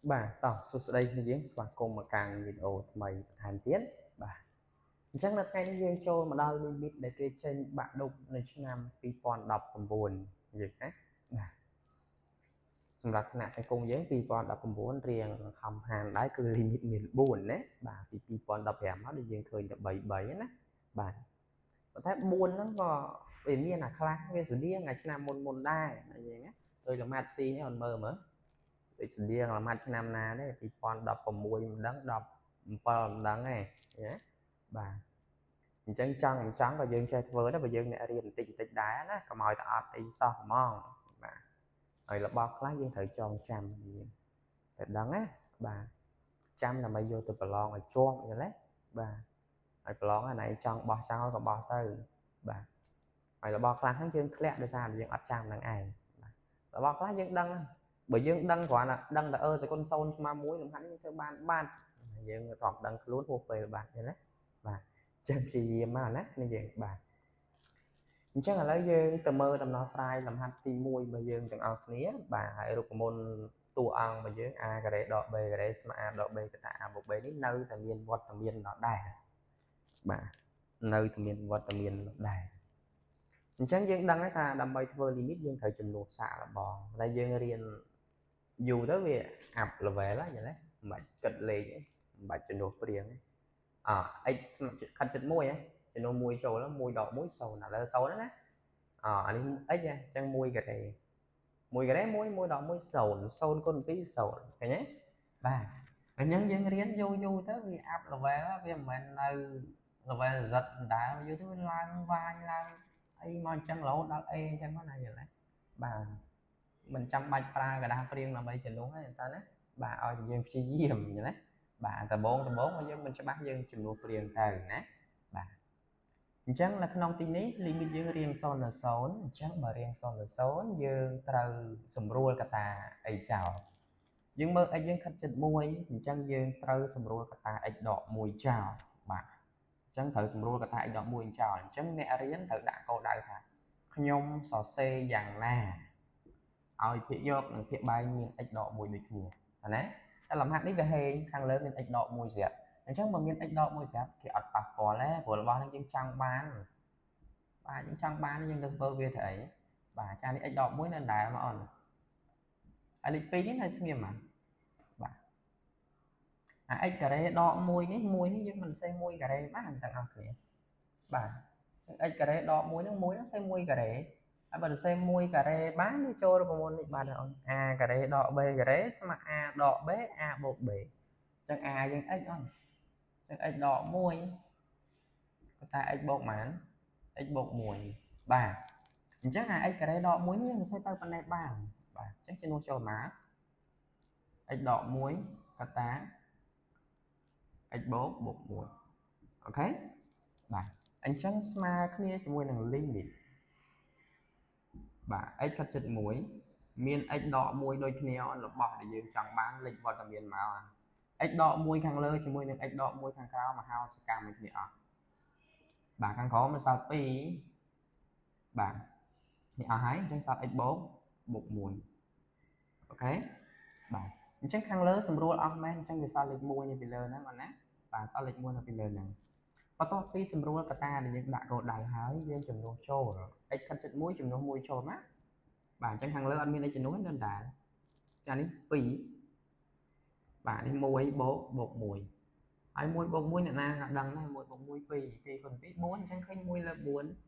Bà tỏ số đây như giếng và cùng một càng video mày thành tiến bà chắc là cái riêng cho mà đau limit để cái trên bạn đụcในឆ្នាំ2019vậy á bà សម្រាប់គណៈសង្គមយើង2019រៀងខំហានដែរគឺ limit មាន4ណាបាទពី2015មកដែលយើងឃើញតែ3ណាបាទប៉ុន្តែ4ហ្នឹងក៏វាមានអាខ្លះវាស្តៀងអាឆ្នាំមុនដែរអញ្ចឹងណាដោយលម៉ាត់ស៊ីនេះអត់មើលមើលដូចស្តៀងលម៉ាត់ឆ្នាំណាទេ2016មិនដឹង17មិនដឹងទេណាបាទអញ្ចឹងចង់មិនចង់ក៏យើងចេះធ្វើដែរបើយើងអ្នករៀនបន្តិចដែរណាកុំឲ្យតែអត់អីសោះហ្មងបាទហើយរបស់ខ្លះយើងត្រូវចងចាំយើងតែដឹងណាបាទចាំដើម្បីយកទៅប្រឡងឲ្យជាប់យល់ទេបាទឲ្យប្រឡងហ្នឹងឯងចង់បោះចោលក៏បោះទៅបាទហើយរបស់ខ្លះហ្នឹងយើងធ្លាក់ដោយសារយើងអត់ចាំនឹងឯងបាទរបស់ខ្លះយើងដឹងបើយើងដឹងគ្រាន់តែដឹងតែសកុន0ស្មើ1លំហាត់យើងធ្វើបានបាត់យើងរកដឹងខ្លួនហួសពេលបាត់យល់ទេបាទចឹងព្យាយាមមកណាគ្នាយើងបាទអញ្ចឹងឥឡូវយើងទៅមើលដំណោះស្រាយលំហាត់ទី1របស់យើងទាំងអស់គ្នាបាទហើយរូបមន្តតួអង្គរបស់យើង a ការ៉េដក b ការ៉េស្មើ a ដក b កតា a បូក b នេះនៅតែមានវត្តមានដដែលបាទនៅតែមានវត្តមានដដែលអញ្ចឹងយើងដឹងហើយថាដើម្បីធ្វើ limit យើងត្រូវចំនួនសាកល្បងតែយើងរៀនយូរទៅវា up level ហ្នឹងយល់ទេមិនបាច់គិតលេខមិនបាច់ចំនួនព្រៀងx ខិតចិត្ត1ហ៎ចំនួន1ចូល1ដក1 0ឥឡូវ0ហ្នឹងណាអានេះ x អញ្ចឹង1ការ៉េ1ការ៉េ1 1ដក1 0 0គុណ2 0ឃើញទេបាទអញ្ចឹងយើងរៀនយូរទៅវា up level វាមិនមែននៅ level z ដែរយូរទៅវាឡើងវាយឡើងអីមកអញ្ចឹងរហូតដល់ a អញ្ចឹងណាយល់ទេបាទមិនចាំបាច់ប្រើกระดาษព្រៀងដើម្បីចំនួនទេតើណាបាទឲ្យយើងព្យាយាមយល់ទេបាទដំបូងមកយើងមិនច្បាស់យើងចំនួនព្រៀងទៅណាបាទអញ្ចឹងនៅក្នុងទីនេះ limit យើងរៀង0ដល់0អញ្ចឹងបើរៀង0ដល់0យើងត្រូវសម្រួលកតាអីចោលយើងមើល x យើងខិតចិត្ត1អញ្ចឹងយើងត្រូវសម្រួលកតា x ដក1ចោលបាទអញ្ចឹងត្រូវសម្រួលកតា x ដក1ចោលអញ្ចឹងអ្នករៀនត្រូវដាក់គោលដៅថាខ្ញុំសរសេរយ៉ាងណាឲ្យភាគយកនិងភាគបែងមាន x ដក1ដូចគ្នាណាតែលំហាត់នេះវាហេងខាងលើមាន x ដក1ស្រាប់អញ្ចឹងបើមាន x ដក1ស្រាប់គេអត់ប៉ះពាល់ទេព្រោះរបស់នេះយើងចង់បានបាទយើងចង់បានយើងទៅធ្វើវាទៅអីបាទចានេះ x ដក1នៅដែរមកអូនហើយលេខ2នេះនៅស្ងៀមបាទx ការ៉េដក1នេះយើងមិនសេ1ការ៉េបានទាំងអស់គ្នាបាទអញ្ចឹង x ការ៉េដក1ហ្នឹង1ហ្នឹងសេ1ការ៉េហើយបើទៅសេ1ការ៉េបានវាចូលរូបមន្តនេះបានអូន a ការ៉េដក b ការ៉េស្មើ a ដក b a បូក b អញ្ចឹង a យើង x អូនអញ្ចឹង x ដក1ក៏តែ x បូកប៉ុន្មាន x បូក1បាទអញ្ចឹងអា x ការ៉េដក1នេះមិនសូវទៅប៉ុណ្ណេះបានបាទអញ្ចឹងជំនួសចូលមក x ដក1កតា x បូក1អូខេបាទអញ្ចឹងស្មើគ្នាជាមួយនឹង limit បាទ x ខិតចិត្ត1មាន x ដក1ដូចគ្នារបស់ដែលយើងចង់បានលេខវត្តមានមក x ដក1ខាងលើជាមួយនឹង x ដក1ខាងក្រោមមហោសកម្មមួយគ្នាអស់បាទខាងក្រោមมันសល់2បាទនេះអស់ហើយអញ្ចឹងសល់ x បូក1អូខេបាទអញ្ចឹងខាងលើស្រួលអស់មែនអញ្ចឹងវាសល់លេខ1នេះពីលើហ្នឹងបងណាបាទសល់លេខ1នៅពីលើហ្នឹងបន្ទាប់ពីស្រួលកតាដែលយើងដាក់គោលដៅហើយយើងចំនួនចូល x ខិតចិត្ត1ចំនួន1ចូលមកបាទអញ្ចឹងខាងលើអត់មានអីចំនួននៅដែរចានេះ2បាទនេះ1បូក1ហើយ1បូក1អ្នកណាក៏ដឹងដែរ1បូក1 2 2គុណ2 4អញ្ចឹងឃើញ1លើ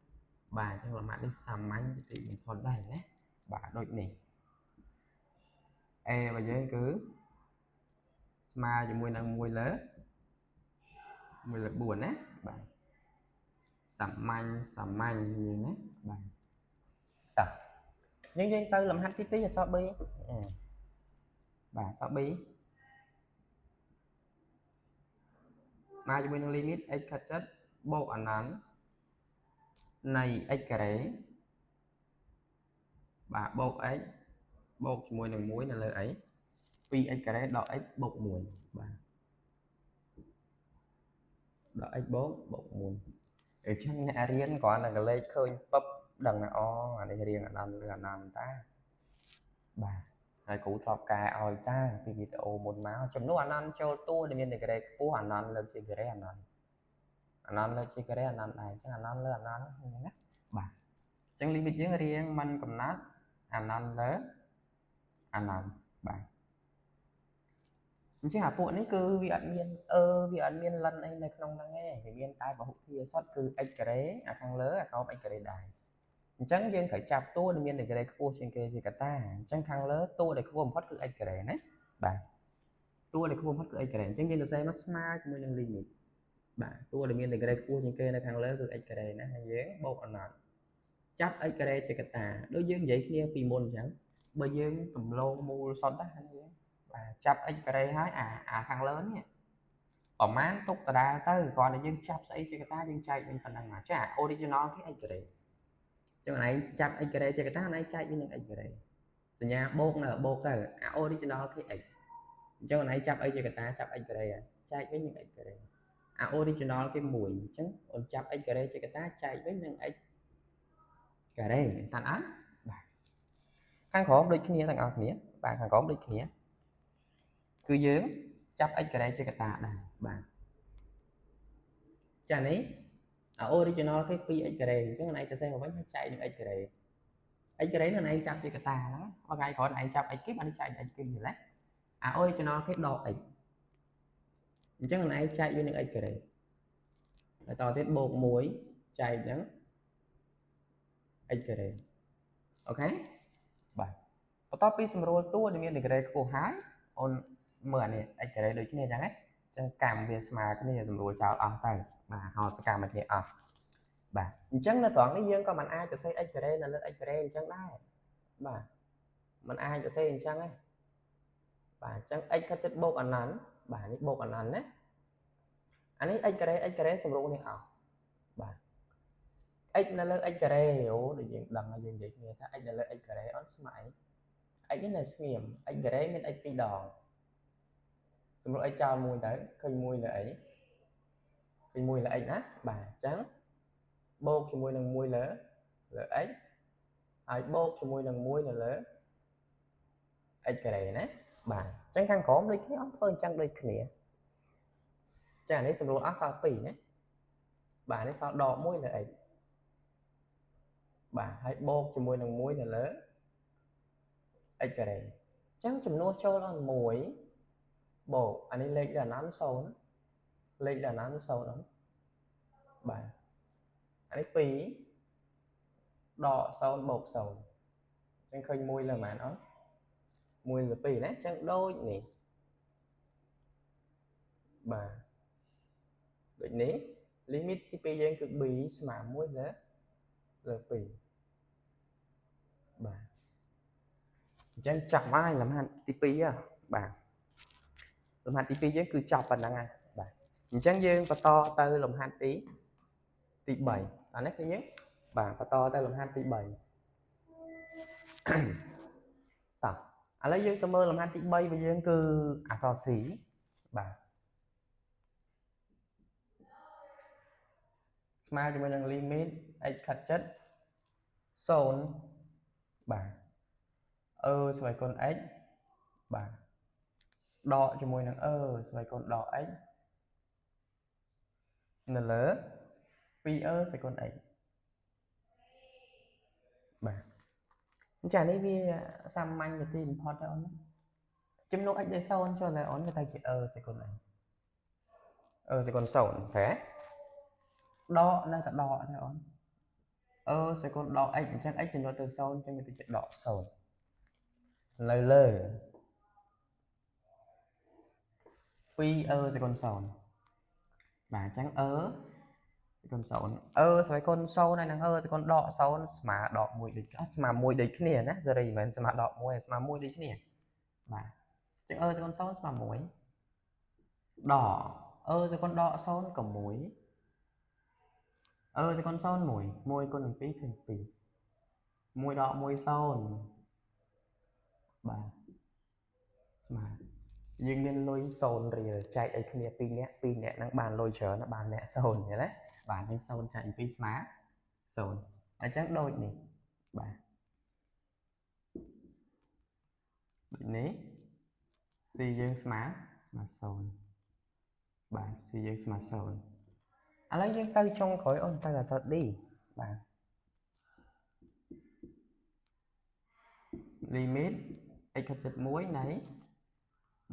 4បាទអញ្ចឹងលំហាត់នេះសាមញ្ញទីបំផុតដែរណាបាទដូចនេះ a របស់យើងគឺស្មើជាមួយនឹង1លើ4ណាបាទសាមញ្ញយើងណាបាទតោះយើងទៅលំហាត់ទី2អក្សរ b បាទអក្សរ b ស្មើជាមួយនឹង limit x ខិតចិត្តបូកអនន្តនៃ x ការ៉េបាទបូក x បូកជាមួយនឹង1នៅលើអី 2x ការ៉េដក x បូក1បាទដក x បូក1អញ្ចឹងអ្នករៀនគ្រាន់តែកលេចឃើញពឹបដឹងថាអូអានេះរៀងអនន្តឬអនន្តតាបាទអ ហើយគ្រូធ្លាប់កែឲ្យតាពីវីដេអូមុនមកចំនួនអានន្តចូលតួដែលមានតែក្រេខ្ពស់អានន្តលើកជាក្រេអានន្តលើកជាក្រេអានន្តដែរអញ្ចឹងអានន្តលើអានន្តហ្នឹងណាបាទអញ្ចឹង limit យើងរៀងមិនកំណត់អានន្តលើអានន្តបាទអញ្ចឹងអាពួកនេះគឺវាអត់មានវាអត់មានលិនអីនៅក្នុងហ្នឹងទេវាមានតែពហុធាតុសុទ្ធគឺ x ការ៉េអាខាងលើអាក្រោម x ការ៉េដែរអញ្ចឹងយើងត្រូវចាប់តួដែលមានការ៉េខ្ពស់ជាងគេជាកតាអញ្ចឹងខាងលើតួដែលខ្ពស់បំផុតគឺ x ការ៉េណាបាទតួដែលខ្ពស់បំផុតគឺ x ការ៉េអញ្ចឹងយើងសរសេរមកស្មើជាមួយនឹង limit បាទតួដែលមានការ៉េខ្ពស់ជាងគេនៅខាងលើគឺ x ការ៉េណាហើយយើងបូកអណត់ចាប់ x ការ៉េជាកតាដូចយើងនិយាយគ្នាពីមុនអញ្ចឹងបើយើងតម្លងមូលសុទ្ធណាយើងបាទចាប់ x ការ៉េហើយអាខាងលើនេះប្រមាណទុកដដែលទៅគ្រាន់តែយើងចាប់ស្អីជាកតាយើងចែកវិញប៉ុណ្ណឹងចា original គេ x ការ៉េចឹងឯងចាប់ x ការ៉េជាកតាឯងចែកវិញនឹង x ការ៉េសញ្ញាបូកនៅបូកទៅអា original គឺ x អញ្ចឹងឯងចាប់អីជាកតាចាប់ x ការ៉េចែកវិញនឹង x ការ៉េអា original គេ1អញ្ចឹងអូនចាប់ x ការ៉េជាកតាចែកវិញនឹង x ការ៉េតាន់អត់បាទខាងក្រោមដូចគ្នាទាំងអស់គ្នាបាទខាងក្រោមដូចគ្នាគឺយើងចាប់ x ការ៉េជាកតាដែរបាទចានេះអា original គេ 2x ការ៉េអញ្ចឹងឯងទៅសេះមកវិញហើយចែកនឹង x ការ៉េ x ការ៉េនឹងឯងចាប់ជាកតាហ្នឹងបើថ្ងៃក្រោយឯងចាប់ x គេបានចែក x គេយល់ទេអា original គេដក x អញ្ចឹងឯងចែកវានឹង x ការ៉េហើយតទៀតបូក1ចែកនឹង x ការ៉េអូខេបាទបន្ទាប់ពីសម្រួលតួដែលមានការ៉េខ្ពស់ហើយអូនមើលអានេះ x ការ៉េដូចគ្នាអញ្ចឹងណាអញ្ចឹងកម្មវាស្មើគ្នាសម្រួលចោលអស់ទៅបាទហៅសកម្មគ្នាអស់បាទអញ្ចឹងនៅត្រង់នេះយើងក៏មិនអាចទៅសេ x ការ៉េនៅលើ x ការ៉េអញ្ចឹងដែរបាទมันអាចទៅសេអញ្ចឹងទេបាទអញ្ចឹង x ខិតជិតបូកអនន្តបាទនេះបូកអនន្តណាអានេះ x ការ៉េសម្រួលនេះអស់បាទ x នៅលើ x ការ៉េអូដូចយើងដឹងហើយយើងនិយាយគ្នាថា x នៅលើ x ការ៉េអត់ស្មើអី x នេះនៅស្ងៀម x ការ៉េមាន x 2ដងសម្រួល x ចោលមួយទៅឃើញមួយលើអីឃើញមួយលើ x ណាបាទអញ្ចឹងបូកជាមួយនឹងមួយលើ x ហើយបូកជាមួយនឹងមួយនៅលើ x ការ៉េណាបាទអញ្ចឹងខាងក្រោមដូចគ្នាអត់ធ្វើអញ្ចឹងដូចគ្នាចានេះសម្រួលអស់សល់2ណាបាទនេះសល់ដក1លើ x បាទហើយបូកជាមួយនឹង1នៅលើ x ការ៉េអញ្ចឹងចំនួនចូលដល់1បូកអានេះលេខដែលអនន្ត0លេខដែលអនន្ត0ហ្នឹងបាទអានេះ2ដក0បូក0អញ្ចឹងឃើញ1លើប៉ុន្មានអត់1លើ2ណាអញ្ចឹងដូចនេះបាទដូចនេះ limit ទី2យើងគឺ b ស្មើ1លើ2បាទអញ្ចឹងចាប់ហើយលំហាត់ទី2បាទលំហាត់ទី2យើងគឺចប់ប៉ុណ្ណឹងហើយបាទអញ្ចឹងយើងបន្តទៅលំហាត់ទី3អានេះគឺយើងបាទបន្តទៅលំហាត់ទី3តោះឥឡូវយើងទៅមើលលំហាត់ទី3របស់យើងគឺអក្សរ C បាទស្មើជាមួយនឹង limit x ខិតជិត0បាទស្វ័យគុណ x បាទដកជាមួយនឹងស្វ័យគុណដក x នៅលើ2ស្វ័យគុណ x បាទអញ្ចឹងនេះវាសាមញ្ញទីបំផុតទេអូនចំនួន x ដោយ0ចូលតែអូនវាទៅជាស្វ័យគុណ x ស្វ័យគុណ0ទេដកនៅតែដកទេអូនស្វ័យគុណដក x អញ្ចឹង x ចំនួនទៅ0អញ្ចឹងវាទៅជាដក0នៅលើ2ស្វ័យគុណ0បាទអញ្ចឹងស្វ័យគុណ0ស្វ័យគុណ0ហើយនឹងស្វ័យគុណដក0ស្មើដក1ដូចស្មើ1ដូចគ្នាណាសេរីមិនមែនស្មើដក1ស្មើ1ដូចគ្នាបាទអញ្ចឹងស្វ័យគុណ0ស្មើ1ដកស្វ័យគុណដក0ក៏1ស្វ័យគុណ0 1គុណនឹង2ឃើញ2 1ដក1 0បាទស្មើយើងមានលុយ0រៀលចែកឲ្យគ្នា2នាក់ហ្នឹងបានលុយច្រើនបានអ្នក0អញ្ចឹងណាបាទអញ្ចឹង0ចែក2ស្មើ0អញ្ចឹងដូចនេះបាទដូច នេះC យើងស្មើ0បាទ C យើងស្មើ0ឥឡូវយើងទៅចុងក្រោយអូនទៅអក្សរ D បាទ limit x ខិតជិត1នៃ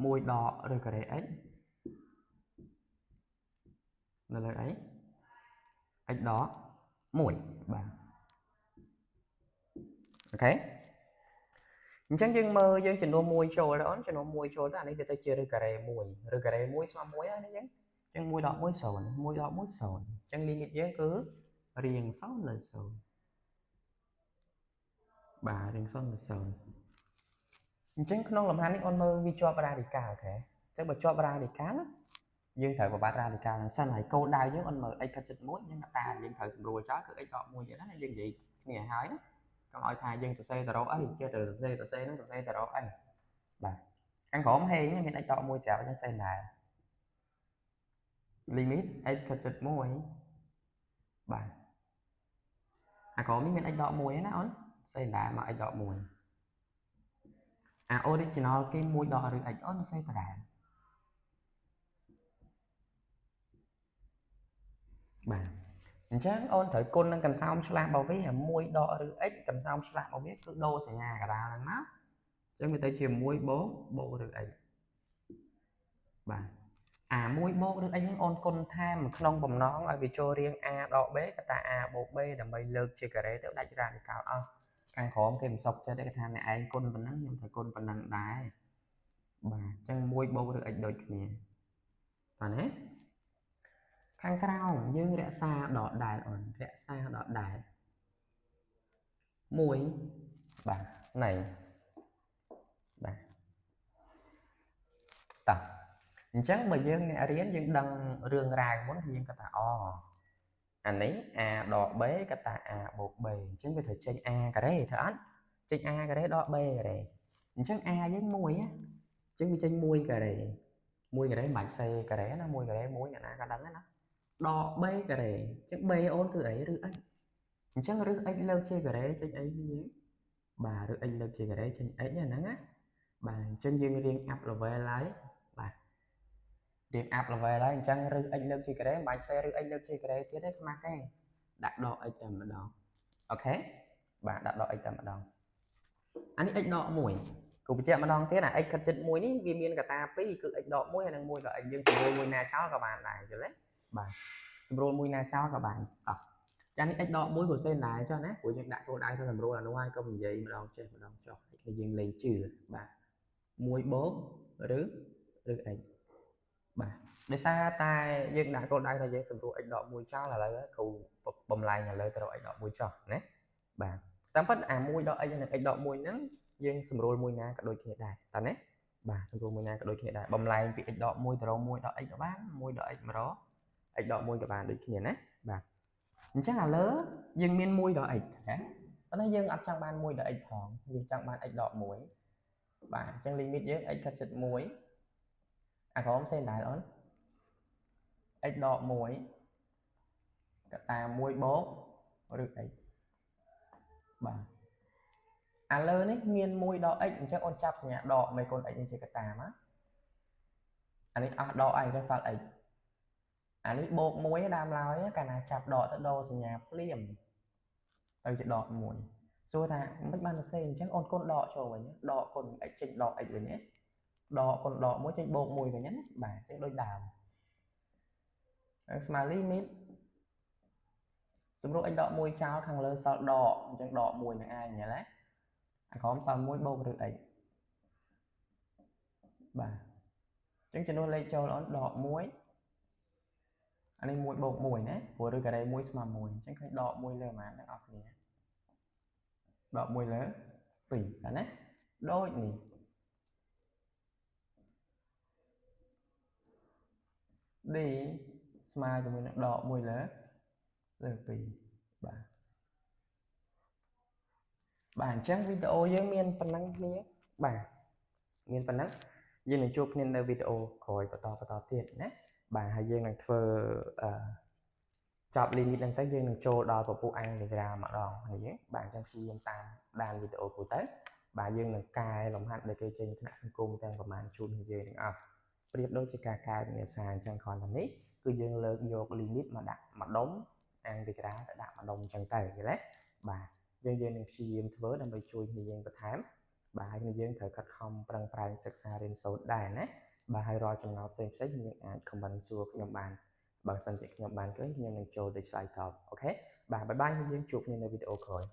1ដកឬការ៉េ x នៅលើអី x ដក1បាទអូខេអញ្ចឹងយើងមើលយើងចំនួន1ចូលទៅអូនចំនួន1ចូលទៅអានេះវាទៅជាឬការ៉េ1ឬការ៉េ1ស្មើ1ហើយណាយើងអញ្ចឹង1ដក1 0 1ដក1 0អញ្ចឹង limit យើងគឺរៀង0លើ0បាទរៀង0លើ0អញ្ចឹងក្នុងលំហាត់នេះអូនមើលវាជាប់ radical អូខេអញ្ចឹងបើជាប់ radical យើងត្រូវប្របាត់ radical ហ្នឹងសិនហើយគោលដៅយើងអូនមើល x ខិតជិត1យើងតាយើងត្រូវសម្រួលចោលគឺ x ដក1ទៀតណាយើងនិយាយគ្នាហើយណាកុំឲ្យថាយើងសរសេរទៅរកអីចេះតែសរសេរហ្នឹងសរសេរទៅរកអីបាទខាងក្រោមហេងមាន x ដក1ស្រាប់អញ្ចឹងសេដែរ limit x ខិតជិត1បាទអាក្រោមនេះមាន x ដក1ហ្នឹងណាអូនសេដែរមក x ដក1អា original គេ1ដកឬ x អូនសេទៅដែរបាទអញ្ចឹងអូនត្រូវគុណនឹងកន្សោមឆ្លាស់របស់វា1ដកឬ x កន្សោមឆ្លាស់របស់វាគឺដូរសញ្ញាកណ្ដាលហ្នឹងមកអញ្ចឹងវាទៅជា1បូកឬ x បាទអា1បូកឬ x ហ្នឹងអូនគុណថែមក្នុងបំណងឲ្យវាចូលរៀង a ដក b កតា a បូក b ដើម្បីលើកជាការ៉េទៅដាច់ radical អស់ខាងក្រោមគេមិនសុខចិត្តទេគេថាអ្នកឯងគុណប៉ុណ្ណឹងខ្ញុំត្រូវគុណប៉ុណ្ណឹងដែរបាទអញ្ចឹង1បូកឬ x ដូចគ្នាបាទណាខាងក្រោមយើងរក្សាដកដែលអូនរក្សាដកដែល1បាទnàyបាទតោះអញ្ចឹងបើយើងអ្នករៀនយើងដឹងរឿងរ៉ាវមុនយើងគាត់ថាអានេះ a ដក b គាត់ថា a បូក b អញ្ចឹងវាត្រូវចេញ a ការ៉េត្រូវអត់ចេញ a ការ៉េដក b ការ៉េអញ្ចឹង a យើង1អញ្ចឹងវាចេញ1ការ៉េ1ការ៉េមិនបាច់សេការ៉េណា1ការ៉េ1អ្នកណាក៏ដឹងដែរណាដក b ការ៉េអញ្ចឹង b អូនគឺអីឬ x អញ្ចឹងឬ x លើកជាការ៉េចេញអីវិញបាទឬ x លើកជាការ៉េចេញ x ហ្នឹងណាបាទអញ្ចឹងយើងរៀង up level ហើយបាទរៀង up level ហើយអញ្ចឹងឬ x លើកជាការ៉េមិនបាច់សេឬ x លើកជាការ៉េទៀតទេខ្មាស់ទេដាក់ដក x តែម្ដងអូខេបាទដាក់ដក x តែម្ដងអានេះ x ដក1គូបញ្ជាក់ម្ដងទៀតអា x ខិតជិត1នេះវាមានកតា2គឺ x ដក1ហើយនិង1ដក x យើងសម្រួលមួយណាចោលក៏បានដែរយល់ទេបាទសម្រួលមួយណាចោលក៏បានតោះចានេះ x ដក1ក៏សេដែរចុះណាព្រោះយើងដាក់គោលដៅទៅសម្រួលអានោះហើយកុំនិយាយម្ដងចេះម្ដងចុះគឺយើងលេងជឿបាទ1បូកឬ x បាទដោយសារតែយើងដាក់គោលដៅថាយើងសម្រួល x ដក1ចោលឥឡូវគ្រូបំលែងឥឡូវទៅរក x ដក1ចោះណាបាទតាមពិតអា1ដក x និង x ដក1ហ្នឹងយើងសម្រួលមួយណាក៏ដូចគ្នាដែរតើណាបាទសម្រួលមួយណាក៏ដូចគ្នាដែរបំលែងពី x ដក1ទៅរក1ដក x ក៏បាន1ដក x មករក x ដក1ក៏បានដូចគ្នាណាបាទអញ្ចឹងឥឡូវយើងមាន1ដក x ណាប៉ុន្តែយើងអត់ចង់បាន1ដក x ផងយើងចង់បាន x ដក1បាទអញ្ចឹង limit យើង x ខិតជិត1អាក្រោមផ្សេងដែរអូន x ដក1កតា1បូកឬ x បាទអាលើនេះមាន1ដក x អញ្ចឹងអូនចាប់សញ្ញាដកមេគុណ x នេះជាកតាមកអានេះអស់ដកអញ្ចឹងសល់ x អានេះបូក1ដើមឡើយកាលណាចាប់ដកទៅដូរសញ្ញាភ្លាមទៅជាដក1សួរថាមិនបានសរសេរអញ្ចឹងអូនគុណដកចូលវិញដកគុណ x ចេញដក x វិញដកគុណដក1ចេញបូក1វិញណាបាទអញ្ចឹងដូចដើមស្មើ limit សម្រួល x ដក1ចោលខាងលើសល់ដកអញ្ចឹងដក1នឹងឯងយល់ទេអាក្រោមសល់1បូកឬ x បាទអញ្ចឹងចំនួនលេខចូលអូនដក1អានេះ1បូក1ណាព្រោះឬការ៉េ1ស្មើ1អញ្ចឹងឃើញដក1លើប៉ុន្មានទាំងអស់គ្នាដក1លើ2ណាដូចនេះD ស្មើជាមួយនឹងដក1លើ2បាទបាទអញ្ចឹងវីដេអូយើងមានប៉ុណ្ណឹងគ្នាបាទមានប៉ុណ្ណឹងយើងនឹងជួបគ្នានៅវីដេអូក្រោយបន្តទៀតណាបាទហើយយើងនឹងធ្វើចប់ limit ហ្នឹងទៅយើងនឹងចូលដល់ពពុះ integral ម្ដងហើយបាទអញ្ចឹងព្យាយាមតាមដានវីដេអូគូទៅ bà dương là cài lòng hạn để cây trên thạch sân cung tăngประมาณ chun như vậy à priệp đôi chỉ cài nghệ sàn chẳng còn là nít cứ dương lơ vô limit mà đặt mà đóng ăn thì cái đá đã đặt mà đồng chẳng tay vậy đấy bà dương dương si dương thớ đang bị chui như dương bật thám bà dương dương thời khắc không prang prang sắc xa lên số đài nè bà hay roi trong nó xem xét những ảnh không bằng xua nhóm bàn bằng sân chỉ nhóm bàn cái nhưng mình trôi để slide top ok bà bye bye dương chụp nhưใน video ก่อน